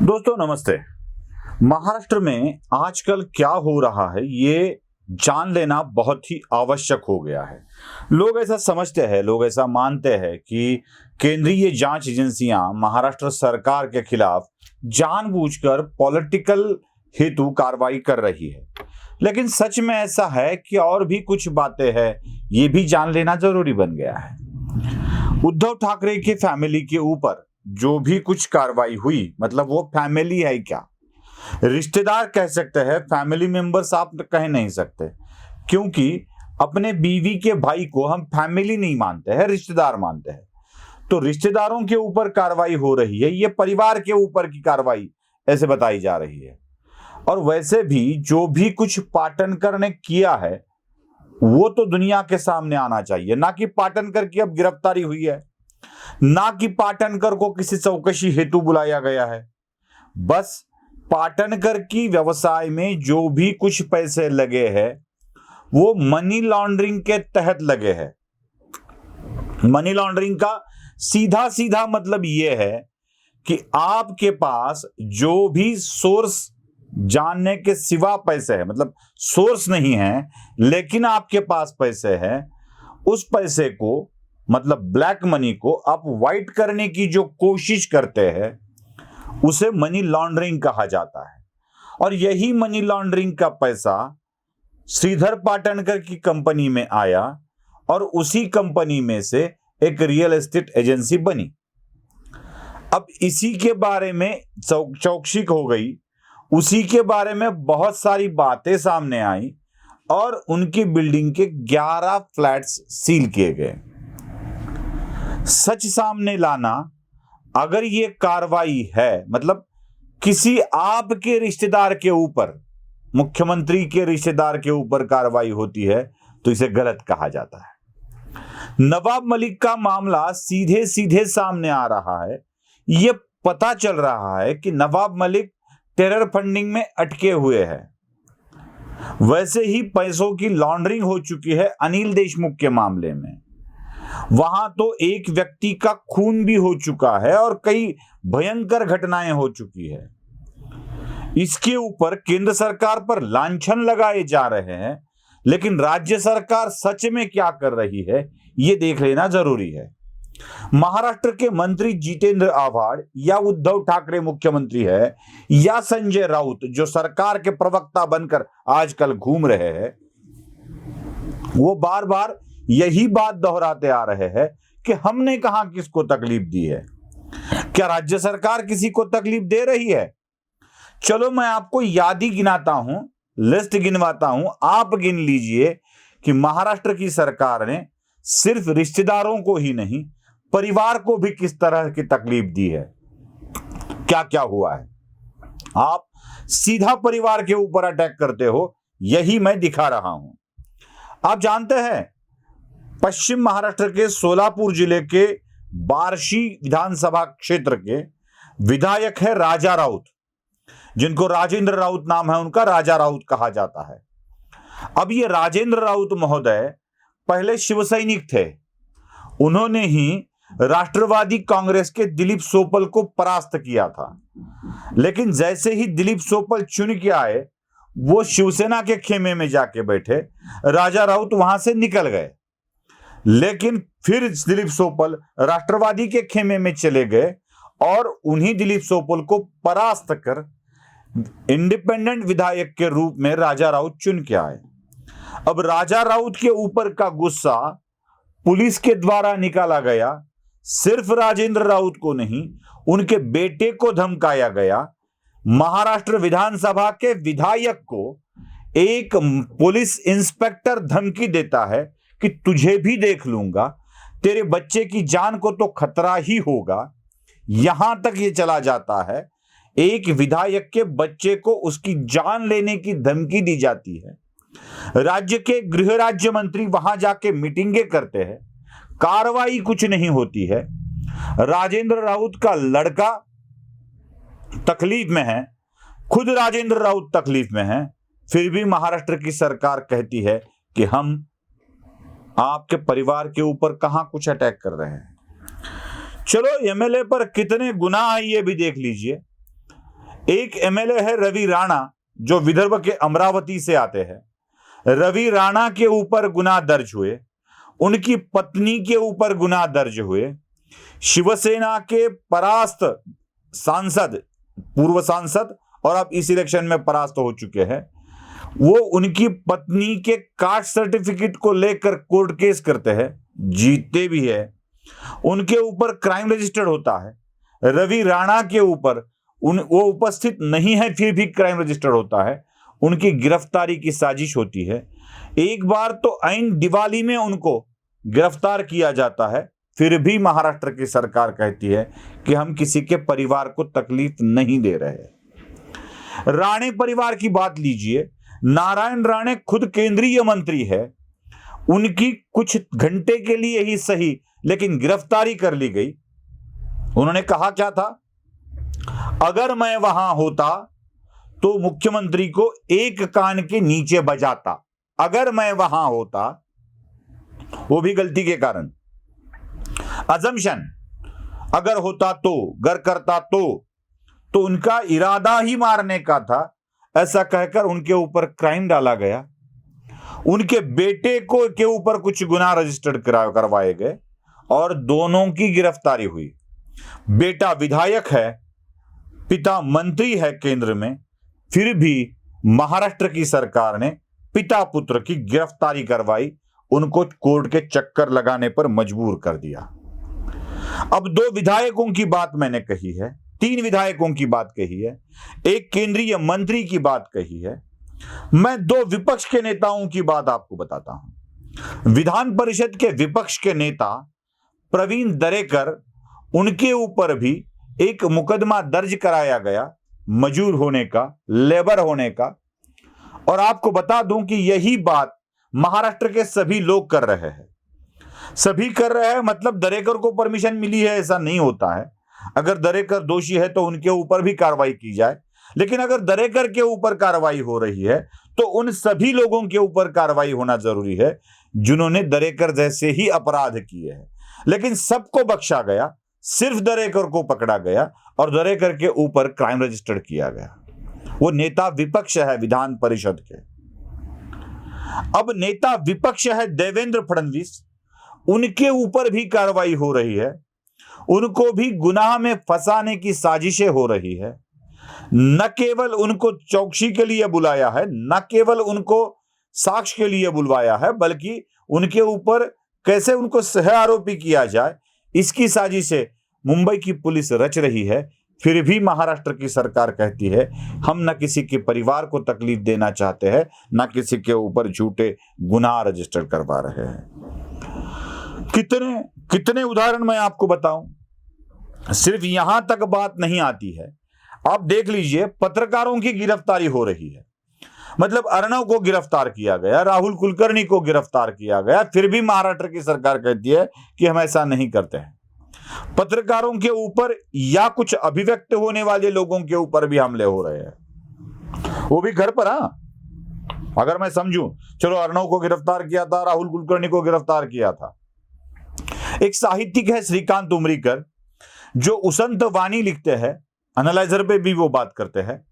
दोस्तों नमस्ते। महाराष्ट्र में आजकल क्या हो रहा है ये जान लेना बहुत ही आवश्यक हो गया है। लोग ऐसा समझते हैं, लोग ऐसा मानते हैं कि केंद्रीय जांच एजेंसियां महाराष्ट्र सरकार के खिलाफ जानबूझकर पॉलिटिकल हेतु कार्रवाई कर रही है। लेकिन सच में ऐसा है कि और भी कुछ बातें हैं, ये भी जान लेना जरूरी बन गया है। उद्धव ठाकरे की फैमिली के ऊपर जो भी कुछ कार्रवाई हुई, मतलब वो फैमिली है क्या, रिश्तेदार कह सकते हैं, फैमिली मेंबर्स आप कह नहीं सकते, क्योंकि अपने बीवी के भाई को हम फैमिली नहीं मानते हैं, रिश्तेदार मानते हैं। तो रिश्तेदारों के ऊपर कार्रवाई हो रही है, ये परिवार के ऊपर की कार्रवाई ऐसे बताई जा रही है। और वैसे भी जो भी कुछ पाटनकर ने किया है वो तो दुनिया के सामने आना चाहिए, ना कि पाटनकर की अब गिरफ्तारी हुई है, ना कि पाटनकर को किसी चौकसी हेतु बुलाया गया है। बस पाटनकर की व्यवसाय में जो भी कुछ पैसे लगे हैं वो मनी लॉन्ड्रिंग के तहत लगे हैं। मनी लॉन्ड्रिंग का सीधा सीधा मतलब यह है कि आपके पास जो भी सोर्स जानने के सिवा पैसे है, मतलब सोर्स नहीं है लेकिन आपके पास पैसे हैं, उस पैसे को, मतलब ब्लैक मनी को आप व्हाइट करने की जो कोशिश करते हैं उसे मनी लॉन्ड्रिंग कहा जाता है। और यही मनी लॉन्ड्रिंग का पैसा श्रीधर पाटनकर की कंपनी में आया और उसी कंपनी में से एक रियल एस्टेट एजेंसी बनी। अब इसी के बारे में चौकसी हो गई, उसी के बारे में बहुत सारी बातें सामने आई और उनकी बिल्डिंग के 11 फ्लैट्स सील किए गए। सच सामने लाना, अगर ये कार्रवाई है, मतलब किसी आपके रिश्तेदार के ऊपर, मुख्यमंत्री के रिश्तेदार के ऊपर कार्रवाई होती है तो इसे गलत कहा जाता है। नवाब मलिक का मामला सीधे सीधे सामने आ रहा है। यह पता चल रहा है कि नवाब मलिक टेरर फंडिंग में अटके हुए हैं। वैसे ही पैसों की लॉन्ड्रिंग हो चुकी है अनिल देशमुख के मामले में। वहां तो एक व्यक्ति का खून भी हो चुका है और कई भयंकर घटनाएं हो चुकी है। इसके ऊपर केंद्र सरकार पर लांछन लगाए जा रहे हैं, लेकिन राज्य सरकार सच में क्या कर रही है ये देख लेना जरूरी है। महाराष्ट्र के मंत्री जितेंद्र आव्हाड या उद्धव ठाकरे मुख्यमंत्री है या संजय राउत जो सरकार के प्रवक्ता बनकर आजकल घूम रहे हैं, वो बार बार यही बात दोहराते आ रहे हैं कि हमने कहां किसको तकलीफ दी है। क्या राज्य सरकार किसी को तकलीफ दे रही है? चलो मैं आपको यादी गिनाता हूं, लिस्ट गिनवाता हूं, आप गिन लीजिए कि महाराष्ट्र की सरकार ने सिर्फ रिश्तेदारों को ही नहीं, परिवार को भी किस तरह की तकलीफ दी है, क्या क्या हुआ है। आप सीधा परिवार के ऊपर अटैक करते हो, यही मैं दिखा रहा हूं। आप जानते हैं पश्चिम महाराष्ट्र के सोलापुर जिले के बार्शी विधानसभा क्षेत्र के विधायक है राजा राउत, जिनको राजेंद्र राउत नाम है उनका, राजा राउत कहा जाता है। अब ये राजेंद्र राउत महोदय पहले शिवसैनिक थे। उन्होंने ही राष्ट्रवादी कांग्रेस के दिलीप सोपल को परास्त किया था, लेकिन जैसे ही दिलीप सोपल चुन के आए वो शिवसेना के खेमे में जाके बैठे, राजा राउत वहां से निकल गए। लेकिन फिर दिलीप सोपल राष्ट्रवादी के खेमे में चले गए और उन्हीं दिलीप सोपल को परास्त कर इंडिपेंडेंट विधायक के रूप में राजा राउत चुन के आए। अब राजा राउत के ऊपर का गुस्सा पुलिस के द्वारा निकाला गया। सिर्फ राजेंद्र राउत को नहीं, उनके बेटे को धमकाया गया। महाराष्ट्र विधानसभा के विधायक को एक पुलिस इंस्पेक्टर धमकी देता है कि तुझे भी देख लूंगा, तेरे बच्चे की जान को तो खतरा ही होगा। यहां तक ये चला जाता है, एक विधायक के बच्चे को उसकी जान लेने की धमकी दी जाती है। राज्य के गृह राज्य मंत्री वहां जाके मीटिंगें करते हैं, कार्रवाई कुछ नहीं होती है। राजेंद्र राउत का लड़का तकलीफ में है, खुद राजेंद्र राउत तकलीफ में है, फिर भी महाराष्ट्र की सरकार कहती है कि हम आपके परिवार के ऊपर कहां कुछ अटैक कर रहे हैं। चलो एमएलए पर कितने गुनाह है ये भी देख लीजिए। एक एमएलए है रवि राणा, जो विदर्भ के अमरावती से आते हैं। रवि राणा के ऊपर गुनाह दर्ज हुए, उनकी पत्नी के ऊपर गुनाह दर्ज हुए। शिवसेना के परास्त सांसद, पूर्व सांसद और अब इस इलेक्शन में परास्त हो चुके हैं, वो उनकी पत्नी के कास्ट सर्टिफिकेट को लेकर कोर्ट केस करते हैं, जीतते भी है। उनके ऊपर क्राइम रजिस्टर्ड होता है। रवि राणा के ऊपर वो उपस्थित नहीं है, फिर भी क्राइम रजिस्टर्ड होता है। उनकी गिरफ्तारी की साजिश होती है। एक बार तो ऐन दिवाली में उनको गिरफ्तार किया जाता है, फिर भी महाराष्ट्र की सरकार कहती है कि हम किसी के परिवार को तकलीफ नहीं दे रहे। राणे परिवार की बात लीजिए। नारायण राणे खुद केंद्रीय मंत्री है, उनकी कुछ घंटे के लिए ही सही लेकिन गिरफ्तारी कर ली गई। उन्होंने कहा क्या था, अगर मैं वहां होता तो मुख्यमंत्री को एक कान के नीचे बजाता। अगर मैं वहां होता, वो भी गलती के कारण। अजम्पशन, अगर होता तो, गर करता तो उनका इरादा ही मारने का था, ऐसा कहकर उनके ऊपर क्राइम डाला गया। उनके बेटे को के ऊपर कुछ गुनाह रजिस्टर्ड करवाए गए और दोनों की गिरफ्तारी हुई। बेटा विधायक है, पिता मंत्री है केंद्र में, फिर भी महाराष्ट्र की सरकार ने पिता पुत्र की गिरफ्तारी करवाई, उनको कोर्ट के चक्कर लगाने पर मजबूर कर दिया। अब 2 विधायकों की बात मैंने कही है, 3 विधायकों की बात कही है, एक केंद्रीय मंत्री की बात कही है। मैं 2 विपक्ष के नेताओं की बात आपको बताता हूं। विधान परिषद के विपक्ष के नेता प्रवीण दरेकर, उनके ऊपर भी एक मुकदमा दर्ज कराया गया, मजूर होने का, लेबर होने का। और आपको बता दूं कि यही बात महाराष्ट्र के सभी लोग कर रहे हैं। सभी कर रहे हैं मतलब दरेकर को परमिशन मिली है ऐसा नहीं होता है। अगर दरेकर दोषी है तो उनके ऊपर भी कार्रवाई की जाए, लेकिन अगर दरेकर के ऊपर कार्रवाई हो रही है तो उन सभी लोगों के ऊपर कार्रवाई होना जरूरी है जिन्होंने दरेकर जैसे ही अपराध किए हैं। लेकिन सबको बख्शा गया, सिर्फ दरेकर को पकड़ा गया और दरेकर के ऊपर क्राइम रजिस्टर्ड किया गया। वो नेता विपक्ष है विधान परिषद के। अब नेता विपक्ष है देवेंद्र फडणवीस, उनके ऊपर भी कार्रवाई हो रही है, उनको भी गुनाह में फंसाने की साजिशें हो रही है। न केवल उनको चौकसी के लिए बुलाया है, न केवल उनको साक्ष्य के लिए बुलवाया है, बल्कि उनके ऊपर कैसे उनको सह आरोपी किया जाए, इसकी साजिशें मुंबई की पुलिस रच रही है। फिर भी महाराष्ट्र की सरकार कहती है हम न किसी के परिवार को तकलीफ देना चाहते हैं, न किसी के ऊपर झूठे गुनाह रजिस्टर करवा रहे हैं। कितने कितने उदाहरण मैं आपको बताऊं। सिर्फ यहां तक बात नहीं आती है, आप देख लीजिए पत्रकारों की गिरफ्तारी हो रही है। मतलब अर्णव को गिरफ्तार किया गया, राहुल कुलकर्णी को गिरफ्तार किया गया, फिर भी महाराष्ट्र की सरकार कहती है कि हम ऐसा नहीं करते हैं। पत्रकारों के ऊपर या कुछ अभिव्यक्त होने वाले लोगों के ऊपर भी हमले हो रहे हैं, वो भी घर पर। अगर मैं समझूं, चलो अर्णव को गिरफ्तार किया था, राहुल कुलकर्णी को गिरफ्तार किया था। एक साहित्यिक है श्रीकांत उमरीकर, जो उसंत वाणी लिखते हैं, एनालाइजर पे भी वो बात करते हैं।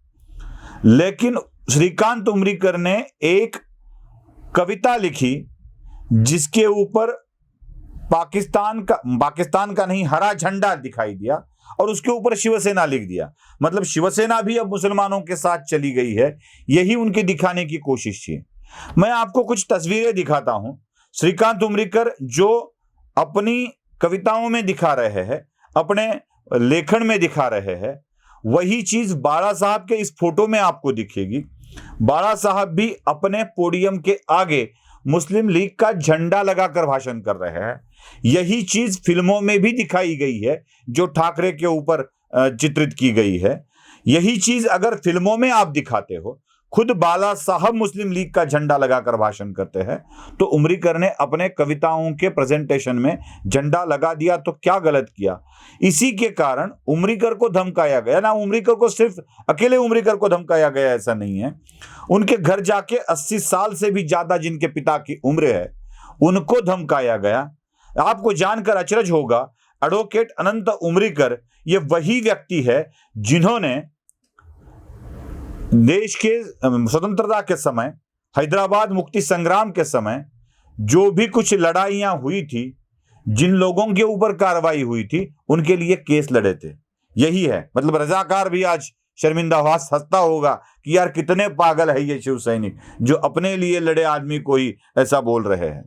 लेकिन श्रीकांत उमरीकर ने एक कविता लिखी जिसके ऊपर पाकिस्तान का नहीं, हरा झंडा दिखाई दिया और उसके ऊपर शिवसेना लिख दिया। मतलब शिवसेना भी अब मुसलमानों के साथ चली गई है, यही उनके दिखाने की कोशिश थी। मैं आपको कुछ तस्वीरें दिखाता हूं। श्रीकांत उमरीकर जो अपनी कविताओं में दिखा रहे हैं, अपने लेखन में दिखा रहे हैं, वही चीज बाड़ा साहब के इस फोटो में आपको दिखेगी। बाड़ा साहब भी अपने पोडियम के आगे मुस्लिम लीग का झंडा लगाकर भाषण कर रहे हैं। यही चीज फिल्मों में भी दिखाई गई है जो ठाकरे के ऊपर चित्रित की गई है। यही चीज अगर फिल्मों में आप दिखाते हो, खुद बाला साहब मुस्लिम लीग का झंडा लगाकर भाषण करते हैं, तो उमरीकर ने अपने कविताओं के प्रेजेंटेशन में झंडा लगा दिया, तो क्या गलत किया। इसी के कारण उमरीकर को धमकाया गया ना। उमरीकर को सिर्फ अकेले उमरीकर को धमकाया गया ऐसा नहीं है, उनके घर जाके 80 साल से भी ज्यादा जिनके पिता की उम्र है उनको धमकाया गया। आपको जानकर अचरज होगा, एडवोकेट अनंत उमरीकर ये वही व्यक्ति है जिन्होंने देश के स्वतंत्रता के समय, हैदराबाद मुक्ति संग्राम के समय जो भी कुछ लड़ाइयां हुई थी, जिन लोगों के ऊपर कार्रवाई हुई थी, उनके लिए केस लड़े थे। यही है, मतलब रजाकार भी आज शर्मिंदा हुआ, हंसता होगा कि यार कितने पागल है ये शिव सैनिक जो अपने लिए लड़े आदमी को ही ऐसा बोल रहे हैं।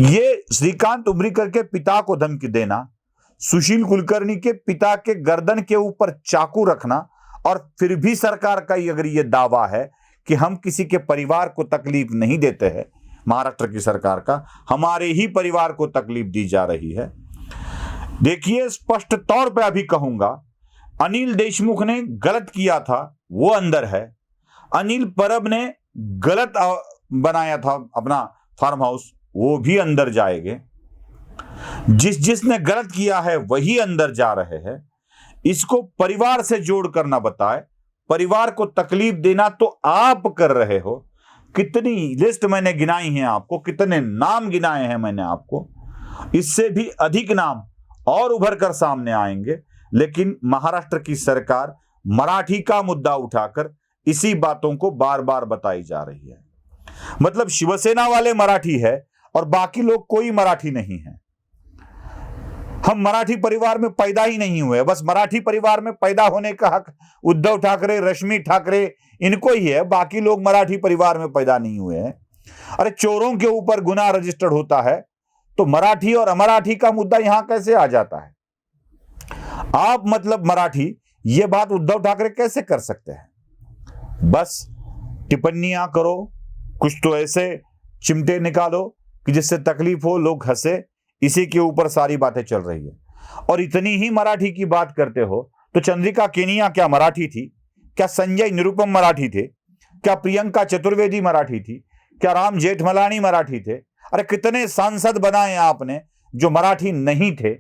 ये श्रीकांत उमरीकर के पिता को धमकी देना, सुशील कुलकर्णी के पिता के गर्दन के ऊपर चाकू रखना, और फिर भी सरकार का अगर ये दावा है कि हम किसी के परिवार को तकलीफ नहीं देते हैं, महाराष्ट्र की सरकार का हमारे ही परिवार को तकलीफ दी जा रही है। देखिए, स्पष्ट तौर पे अभी कहूंगा, अनिल देशमुख ने गलत किया था, वो अंदर है। अनिल परब ने गलत बनाया था अपना फार्म हाउस, वो भी अंदर जाएंगे। जिसने गलत किया है वही अंदर जा रहे हैं। इसको परिवार से जोड़ कर ना बताए, परिवार को तकलीफ देना तो आप कर रहे हो। कितनी लिस्ट मैंने गिनाई है आपको, कितने नाम गिनाए हैं मैंने आपको, इससे भी अधिक नाम और उभर कर सामने आएंगे। लेकिन महाराष्ट्र की सरकार मराठी का मुद्दा उठाकर इसी बातों को बार बार बताई जा रही है। मतलब शिवसेना वाले मराठी है और बाकी लोग कोई मराठी नहीं है। हम मराठी परिवार में पैदा ही नहीं हुए, बस मराठी परिवार में पैदा होने का हक उद्धव ठाकरे, रश्मि ठाकरे इनको ही है, बाकी लोग मराठी परिवार में पैदा नहीं हुए हैं। अरे चोरों के ऊपर गुनाह रजिस्टर्ड होता है तो मराठी और अमराठी का मुद्दा यहां कैसे आ जाता है? आप मतलब मराठी, ये बात उद्धव ठाकरे कैसे कर सकते हैं? बस टिप्पणियां करो, कुछ तो ऐसे चिमटे निकालो कि जिससे तकलीफ हो, लोग हंसे, इसी के ऊपर सारी बातें चल रही है। और इतनी ही मराठी की बात करते हो तो चंद्रिका केनिया क्या मराठी थी? क्या संजय निरुपम मराठी थे? क्या प्रियंका चतुर्वेदी मराठी थी? क्या राम जेठमलानी मराठी थे? अरे कितने सांसद बनाए आपने जो मराठी नहीं थे।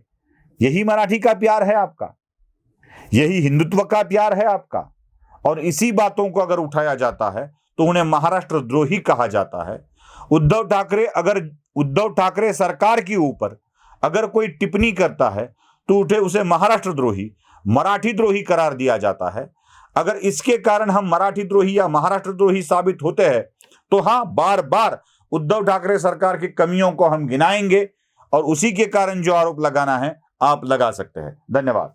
यही मराठी का प्यार है आपका, यही हिंदुत्व का प्यार है आपका। और इसी बातों को अगर उठाया जाता है तो उन्हें महाराष्ट्र द्रोही कहा जाता है। उद्धव ठाकरे सरकार के ऊपर अगर कोई टिप्पणी करता है तो उसे महाराष्ट्र द्रोही, मराठी द्रोही करार दिया जाता है। अगर इसके कारण हम मराठी द्रोही या महाराष्ट्र द्रोही साबित होते हैं तो हाँ, बार बार उद्धव ठाकरे सरकार की कमियों को हम गिनाएंगे और उसी के कारण जो आरोप लगाना है आप लगा सकते हैं। धन्यवाद।